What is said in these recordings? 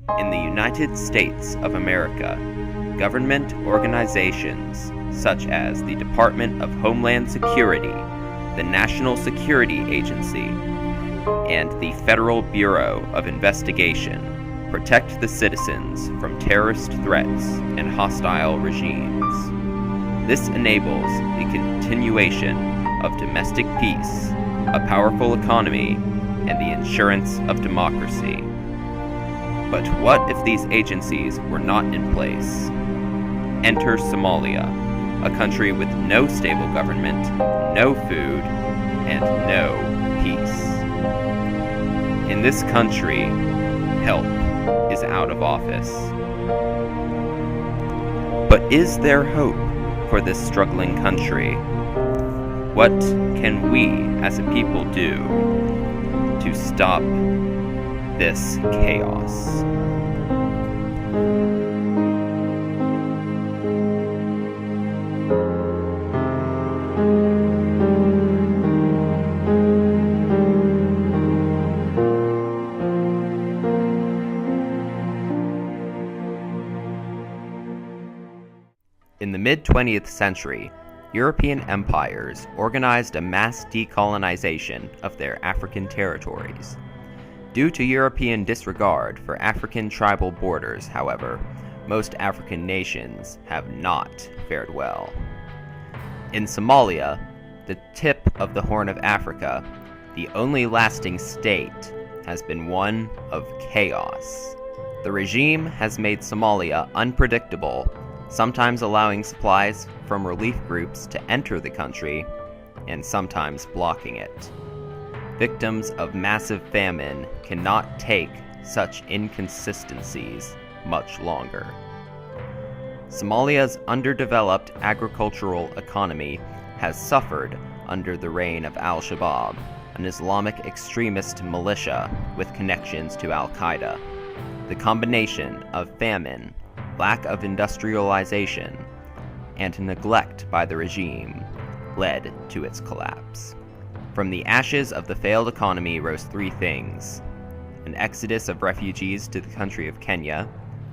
In the United States of America, government organizations such as the Department of Homeland Security, the National Security Agency, and the Federal Bureau of Investigation protect the citizens from terrorist threats and hostile regimes. This enables the continuation of domestic peace, a powerful economy, and the insurance of democracy. But what if these agencies were not in place? Enter Somalia, a country with no stable government, no food, and no peace. In this country, help is out of office. But is there hope for this struggling country? What can we as a people do to stop this chaos? In the mid-20th century, European empires organized a mass decolonization of their African territories. Due to European disregard for African tribal borders, however, most African nations have not fared well. In Somalia, the tip of the Horn of Africa, the only lasting state has been one of chaos. The regime has made Somalia unpredictable, sometimes allowing supplies from relief groups to enter the country, and sometimes blocking it. Victims of massive famine cannot take such inconsistencies much longer. Somalia's underdeveloped agricultural economy has suffered under the reign of Al-Shabaab, an Islamic extremist militia with connections to Al-Qaeda. The combination of famine, lack of industrialization, and neglect by the regime led to its collapse. From the ashes of the failed economy rose three things: an exodus of refugees to the country of Kenya,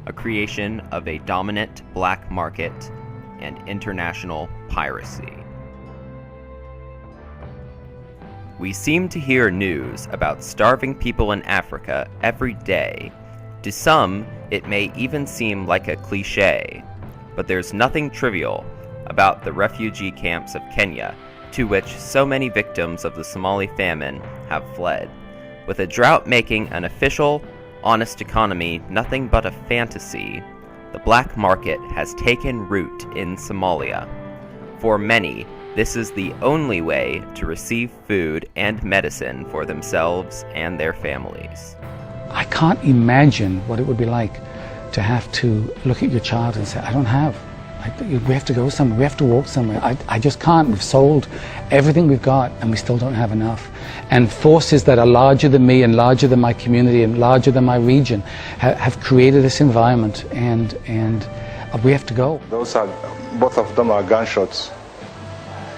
a creation of a dominant black market, and international piracy. We seem to hear news about starving people in Africa every day. To some, it may even seem like a cliché, but there's nothing trivial about the refugee camps of Kenya, to which so many victims of the Somali famine have fled. With a drought making an official, honest economy nothing but a fantasy, the black market has taken root in Somalia. For many, this is the only way to receive food and medicine for themselves and their families. I can't imagine what it would be like to have to look at your child and say, I don't have. We have to go somewhere, we have to walk somewhere. I just can't. We've sold everything we've got and we still don't have enough. And forces that are larger than me and larger than my community and larger than my region have created this environment, and we have to go. Both of them are gunshots.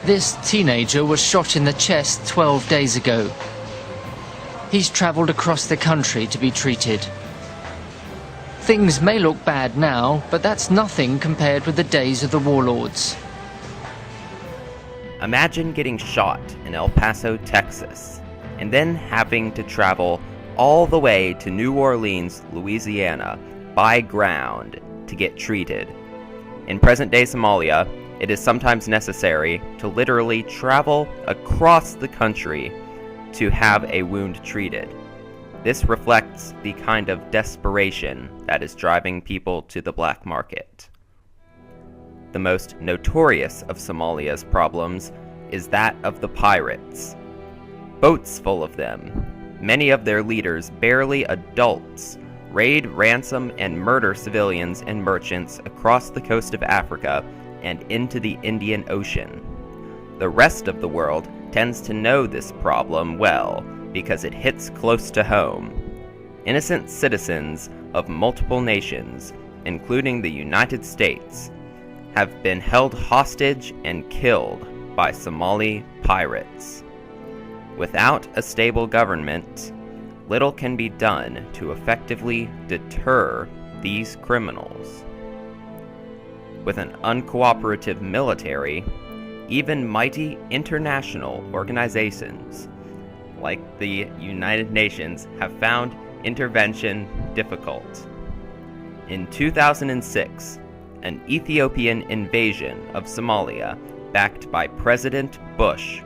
This teenager was shot in the chest 12 days ago. He's travelled across the country to be treated. Things may look bad now, but that's nothing compared with the days of the warlords. Imagine getting shot in El Paso, Texas, and then having to travel all the way to New Orleans, Louisiana, by ground to get treated. In present-day Somalia, it is sometimes necessary to literally travel across the country to have a wound treated. This reflects the kind of desperation that is driving people to the black market. The most notorious of Somalia's problems is that of the pirates. Boats full of them, many of their leaders barely adults, raid, ransom, and murder civilians and merchants across the coast of Africa and into the Indian Ocean. The rest of the world tends to know this problem well because it hits close to home. Innocent citizens of multiple nations, including the United States, have been held hostage and killed by Somali pirates. Without a stable government, little can be done to effectively deter these criminals. With an uncooperative military, even mighty international organizations like the United Nations have found intervention difficult. In 2006, an Ethiopian invasion of Somalia, backed by President Bush,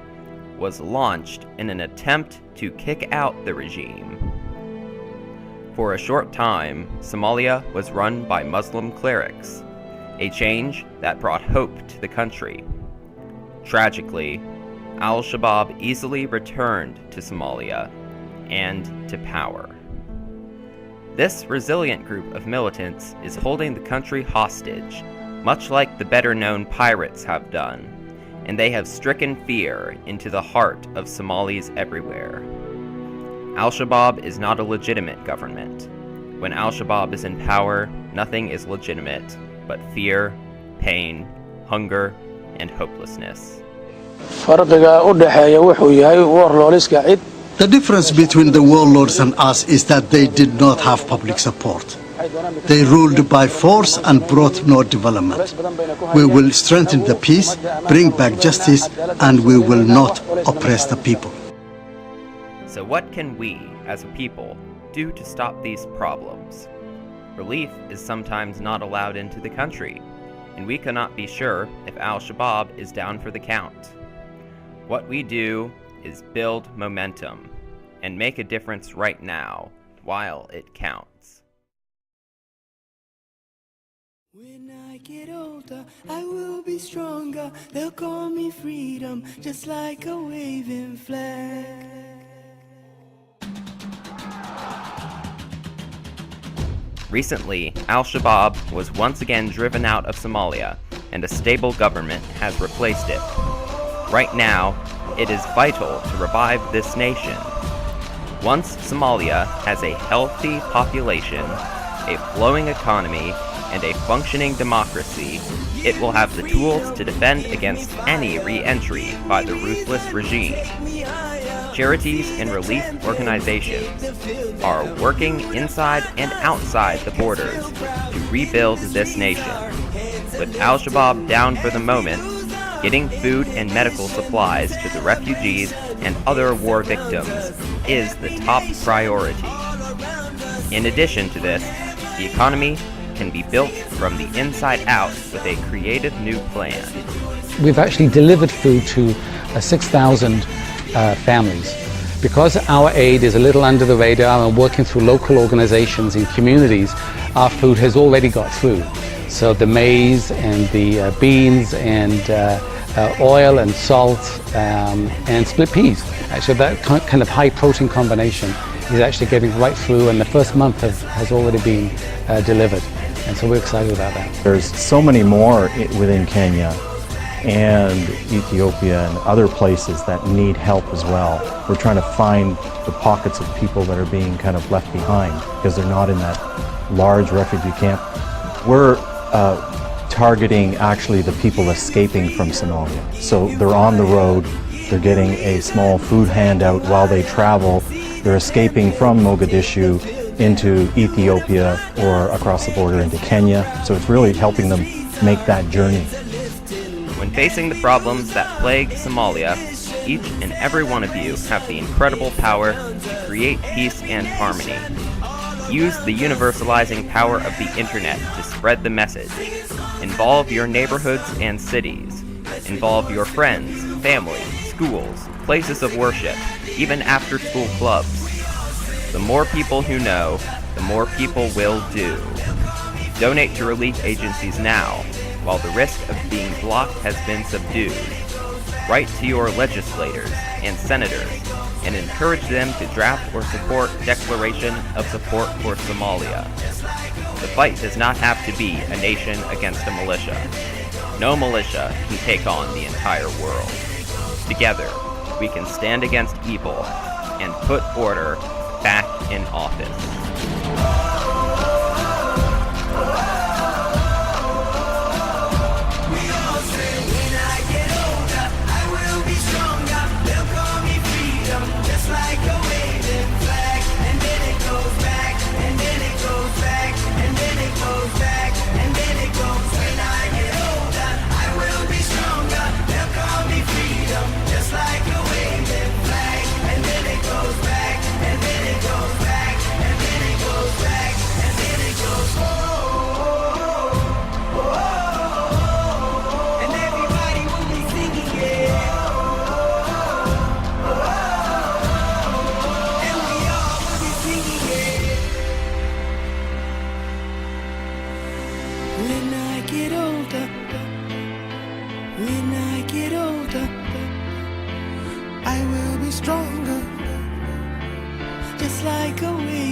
was launched in an attempt to kick out the regime. For a short time, Somalia was run by Muslim clerics, a change that brought hope to the country. Tragically, al-Shabaab easily returned to Somalia and to power. This resilient group of militants is holding the country hostage, much like the better-known pirates have done, and they have stricken fear into the heart of Somalis everywhere. Al-Shabaab is not a legitimate government. When Al-Shabaab is in power, nothing is legitimate but fear, pain, hunger, and hopelessness. The difference between the warlords and us is that they did not have public support. They ruled by force and brought no development. We will strengthen the peace, bring back justice, and we will not oppress the people. So what can we, as a people, do to stop these problems? Relief is sometimes not allowed into the country, and we cannot be sure if al-Shabaab is down for the count. What we do is build momentum and make a difference right now, while it counts. When I get older, I will be stronger. They'll call me freedom, just like a waving flag. Recently, al-Shabaab was once again driven out of Somalia, and a stable government has replaced it. Right now, it is vital to revive this nation. Once Somalia has a healthy population, a flowing economy, and a functioning democracy, it will have the tools to defend against any re-entry by the ruthless regime. Charities and relief organizations are working inside and outside the borders to rebuild this nation. With al-Shabaab down for the moment, getting food and medical supplies to the refugees and other war victims is the top priority. In addition to this, the economy can be built from the inside out with a creative new plan. We've actually delivered food to 6,000 families. Because our aid is a little under the radar and working through local organizations in communities, our food has already got through. So the maize and the beans and oil and salt and split peas. Actually, that kind of high protein combination is actually getting right through, and the first month has already been delivered. And so we're excited about that. There's so many more within Kenya and Ethiopia and other places that need help as well. We're trying to find the pockets of people that are being kind of left behind because they're not in that large refugee camp. We're targeting actually the people escaping from Somalia. So they're on the road, they're getting a small food handout while they travel, they're escaping from Mogadishu into Ethiopia or across the border into Kenya. So it's really helping them make that journey. When facing the problems that plague Somalia, each and every one of you have the incredible power to create peace and harmony. Use the universalizing power of the internet to spread the message. Involve your neighborhoods and cities. Involve your friends, family, schools, places of worship, even after-school clubs. The more people who know, the more people will do. Donate to relief agencies now, while the risk of being blocked has been subdued. Write to your legislators and senators and encourage them to draft or support Declaration of Support for Somalia. The fight does not have to be a nation against a militia. No militia can take on the entire world. Together, we can stand against evil and put order back in office. Like a waving flag. When I get older, when I get older, I will be stronger, just like a wave.